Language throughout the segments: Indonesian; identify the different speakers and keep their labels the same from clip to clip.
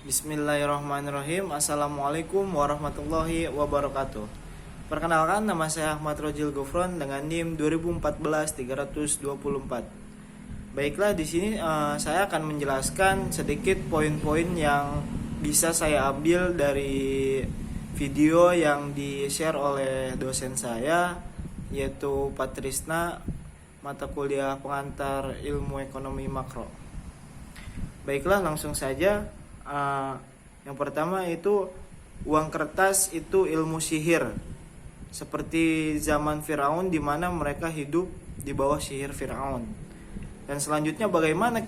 Speaker 1: Bismillahirrahmanirrahim. Assalamualaikum warahmatullahi wabarakatuh. Perkenalkan, nama saya Ahmad Rojil Gufron dengan NIM 2014-324. Baiklah, di sini saya akan menjelaskan sedikit poin-poin yang bisa saya ambil dari video yang di-share oleh dosen saya, yaitu Patrisna, mata kuliah pengantar ilmu ekonomi makro. Baiklah, langsung saja. Yang pertama itu uang kertas itu ilmu sihir, seperti zaman Firaun, di mana mereka hidup di bawah sihir Firaun. Dan selanjutnya bagaimana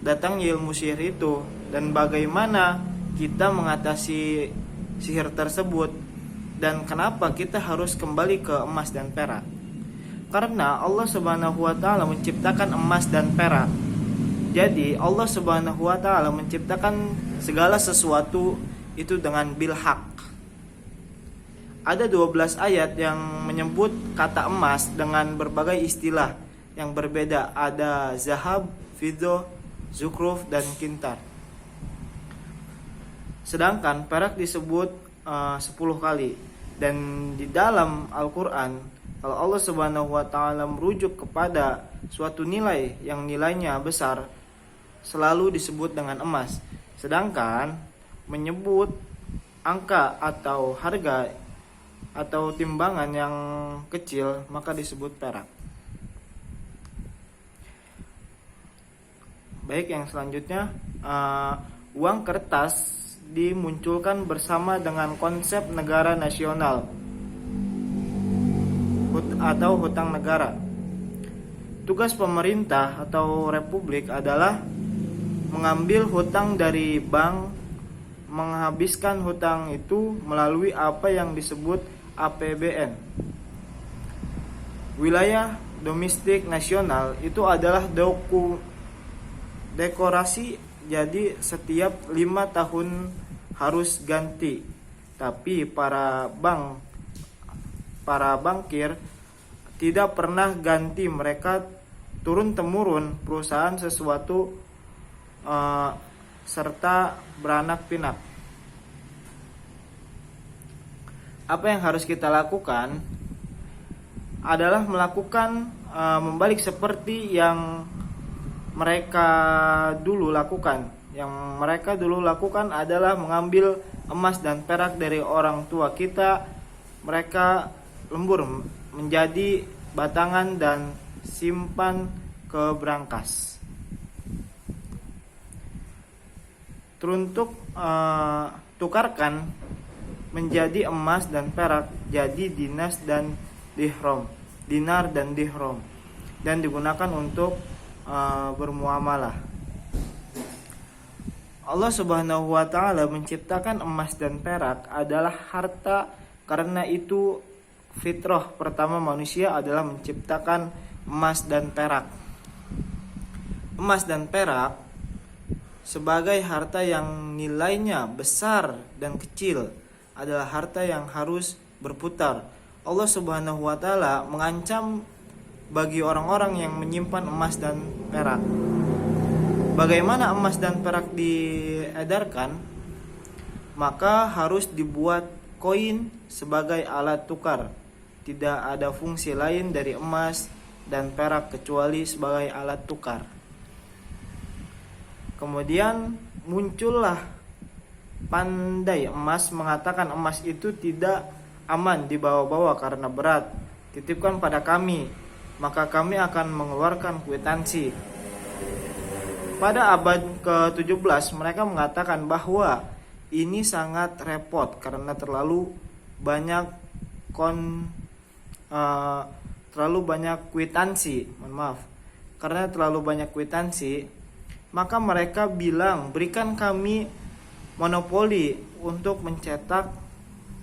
Speaker 1: datangnya ilmu sihir itu dan bagaimana kita mengatasi sihir tersebut, dan kenapa kita harus kembali ke emas dan perak. Karena Allah Subhanahu wa taala menciptakan emas dan perak. Jadi Allah Subhanahu wa taala menciptakan segala sesuatu itu dengan bil haq. Ada 12 ayat yang menyebut kata emas dengan berbagai istilah yang berbeda. Ada zahab, fiddah, zukruf, dan kintar. Sedangkan perak disebut 10 kali. Dan di dalam Al-Quran, kalau Allah Subhanahu wa taala merujuk kepada suatu nilai yang nilainya besar, selalu disebut dengan emas. Sedangkan menyebut angka atau harga atau timbangan yang kecil, maka disebut perak. Baik, yang selanjutnya, uang kertas dimunculkan bersama dengan konsep negara nasional atau hutang negara. Tugas pemerintah atau republik adalah mengambil hutang dari bank, menghabiskan hutang itu melalui apa yang disebut APBN. Wilayah domestik nasional itu adalah dekorasi, jadi setiap 5 tahun harus ganti. Tapi para bankir tidak pernah ganti, mereka turun-temurun perusahaan sesuatu serta beranak pinak. Apa yang harus kita lakukan adalah melakukan membalik seperti yang mereka dulu lakukan. Yang mereka dulu lakukan adalah mengambil emas dan perak dari orang tua kita. Mereka lembur menjadi batangan dan simpan ke brankas. Teruntuk tukarkan menjadi emas dan perak, jadi dinar dan dirham, dan digunakan untuk bermuamalah. Allah Subhanahu wa taala menciptakan emas dan perak adalah harta, karena itu fitrah pertama manusia adalah menciptakan emas dan perak. Emas dan perak sebagai harta yang nilainya besar dan kecil adalah harta yang harus berputar. Allah Subhanahu wa taala mengancam bagi orang-orang yang menyimpan emas dan perak. Bagaimana emas dan perak diedarkan? Maka harus dibuat koin sebagai alat tukar. Tidak ada fungsi lain dari emas dan perak kecuali sebagai alat tukar. Kemudian muncullah pandai emas mengatakan emas itu tidak aman dibawa-bawa karena berat. Titipkan pada kami, maka kami akan mengeluarkan kwitansi. Pada abad ke-17 mereka mengatakan bahwa ini sangat repot karena terlalu banyak kwitansi. Karena terlalu banyak kwitansi, maka mereka bilang, berikan kami monopoli untuk mencetak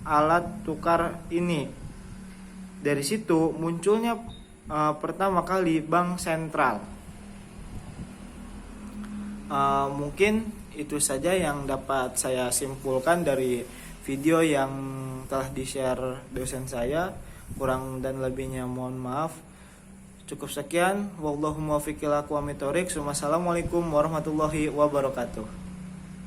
Speaker 1: alat tukar ini. Dari situ munculnya pertama kali bank sentral. Mungkin itu saja yang dapat saya simpulkan dari video yang telah di-share dosen saya. Kurang dan lebihnya mohon maaf. Cukup sekian. Wallahu muwaffiq ila aqwamit thoriq. Wassalamualaikum warahmatullahi wabarakatuh.